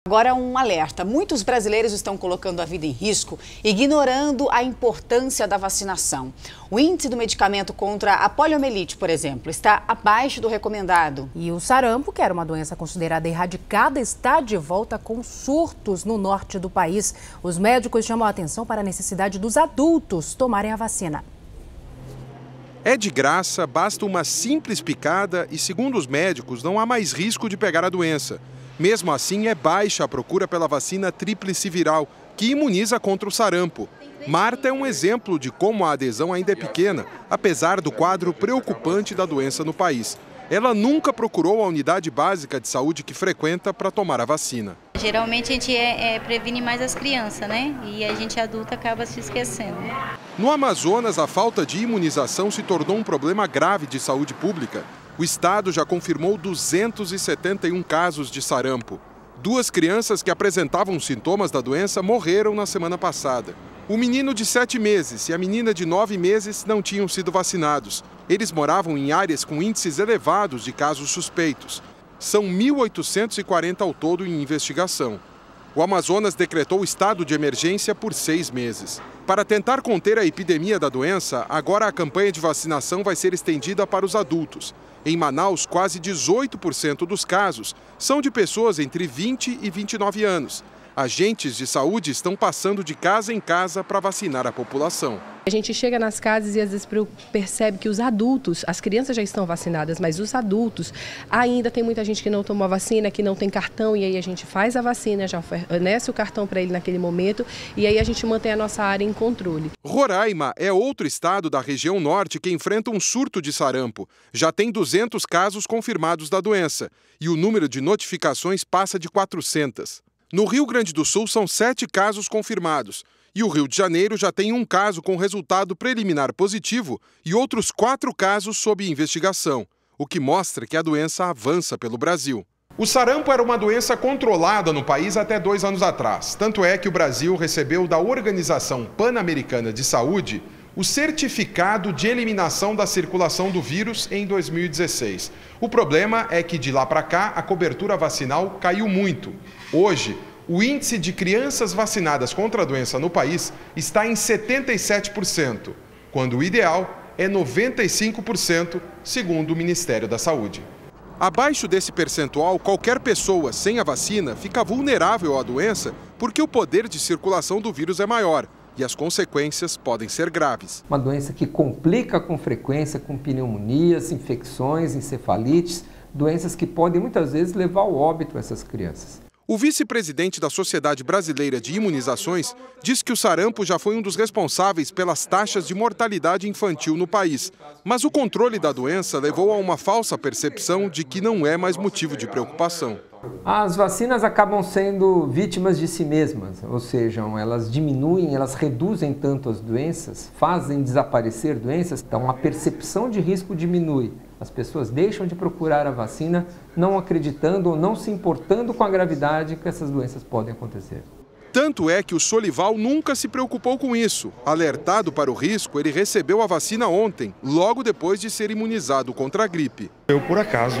Agora um alerta, muitos brasileiros estão colocando a vida em risco, ignorando a importância da vacinação. O índice do medicamento contra a poliomielite, por exemplo, está abaixo do recomendado. E o sarampo, que era uma doença considerada erradicada, está de volta com surtos no norte do país. Os médicos chamam a atenção para a necessidade dos adultos tomarem a vacina. É de graça, basta uma simples picada e, segundo os médicos, não há mais risco de pegar a doença. Mesmo assim, é baixa a procura pela vacina tríplice viral, que imuniza contra o sarampo. Marta é um exemplo de como a adesão ainda é pequena, apesar do quadro preocupante da doença no país. Ela nunca procurou a unidade básica de saúde que frequenta para tomar a vacina. Geralmente a gente previne mais as crianças, né? E a gente adulta acaba se esquecendo. No Amazonas, a falta de imunização se tornou um problema grave de saúde pública. O estado já confirmou 271 casos de sarampo. 2 crianças que apresentavam sintomas da doença morreram na semana passada. O menino de 7 meses e a menina de 9 meses não tinham sido vacinados. Eles moravam em áreas com índices elevados de casos suspeitos. São 1.840 ao todo em investigação. O Amazonas decretou estado de emergência por 6 meses. Para tentar conter a epidemia da doença, agora a campanha de vacinação vai ser estendida para os adultos. Em Manaus, quase 18% dos casos são de pessoas entre 20 e 29 anos. Agentes de saúde estão passando de casa em casa para vacinar a população. A gente chega nas casas e às vezes percebe que os adultos, as crianças já estão vacinadas, mas os adultos, ainda tem muita gente que não tomou a vacina, que não tem cartão, e aí a gente faz a vacina, já fornece o cartão para ele naquele momento, e aí a gente mantém a nossa área em controle. Roraima é outro estado da região norte que enfrenta um surto de sarampo. Já tem 200 casos confirmados da doença, e o número de notificações passa de 400. No Rio Grande do Sul, são 7 casos confirmados. E o Rio de Janeiro já tem um caso com resultado preliminar positivo e outros 4 casos sob investigação, o que mostra que a doença avança pelo Brasil. O sarampo era uma doença controlada no país até 2 anos atrás. Tanto é que o Brasil recebeu da Organização Pan-Americana de Saúde o certificado de eliminação da circulação do vírus em 2016. O problema é que de lá para cá a cobertura vacinal caiu muito. Hoje, o índice de crianças vacinadas contra a doença no país está em 77%, quando o ideal é 95%, segundo o Ministério da Saúde. Abaixo desse percentual, qualquer pessoa sem a vacina fica vulnerável à doença porque o poder de circulação do vírus é maior e as consequências podem ser graves. Uma doença que complica com frequência com pneumonias, infecções, encefalites, doenças que podem muitas vezes levar ao óbito essas crianças. O vice-presidente da Sociedade Brasileira de Imunizações diz que o sarampo já foi um dos responsáveis pelas taxas de mortalidade infantil no país. Mas o controle da doença levou a uma falsa percepção de que não é mais motivo de preocupação. As vacinas acabam sendo vítimas de si mesmas, ou seja, elas diminuem, elas reduzem tanto as doenças, fazem desaparecer doenças, então a percepção de risco diminui. As pessoas deixam de procurar a vacina, não acreditando ou não se importando com a gravidade que essas doenças podem acontecer. Tanto é que o Solival nunca se preocupou com isso. Alertado para o risco, ele recebeu a vacina ontem, logo depois de ser imunizado contra a gripe. Eu, por acaso,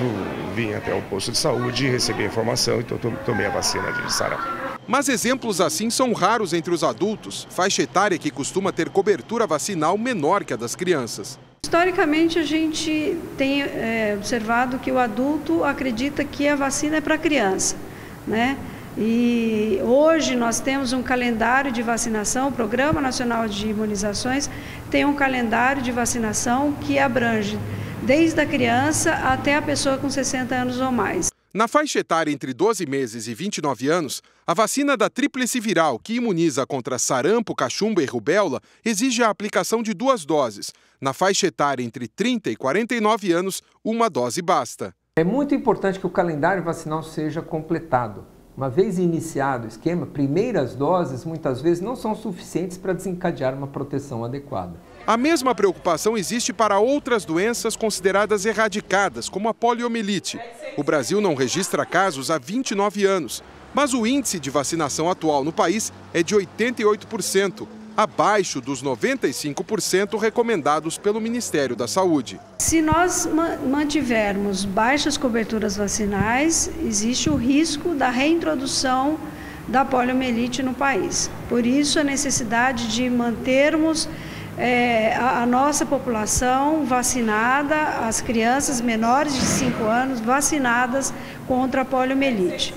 vim até o posto de saúde e recebi a informação, então tomei a vacina de sarampo. Mas exemplos assim são raros entre os adultos, faixa etária que costuma ter cobertura vacinal menor que a das crianças. Historicamente, a gente tem observado que o adulto acredita que a vacina é para criança, né? E hoje nós temos um calendário de vacinação, o Programa Nacional de Imunizações tem um calendário de vacinação que abrange desde a criança até a pessoa com 60 anos ou mais. Na faixa etária entre 12 meses e 29 anos, a vacina da tríplice viral, que imuniza contra sarampo, cachumba e rubéola, exige a aplicação de 2 doses. Na faixa etária entre 30 e 49 anos, 1 dose basta. É muito importante que o calendário vacinal seja completado. Uma vez iniciado o esquema, primeiras doses muitas vezes não são suficientes para desencadear uma proteção adequada. A mesma preocupação existe para outras doenças consideradas erradicadas, como a poliomielite. O Brasil não registra casos há 29 anos, mas o índice de vacinação atual no país é de 88%. abaixo dos 95% recomendados pelo Ministério da Saúde. Se nós mantivermos baixas coberturas vacinais, existe o risco da reintrodução da poliomielite no país. Por isso, a necessidade de mantermos a nossa população vacinada, as crianças menores de 5 anos vacinadas contra a poliomielite.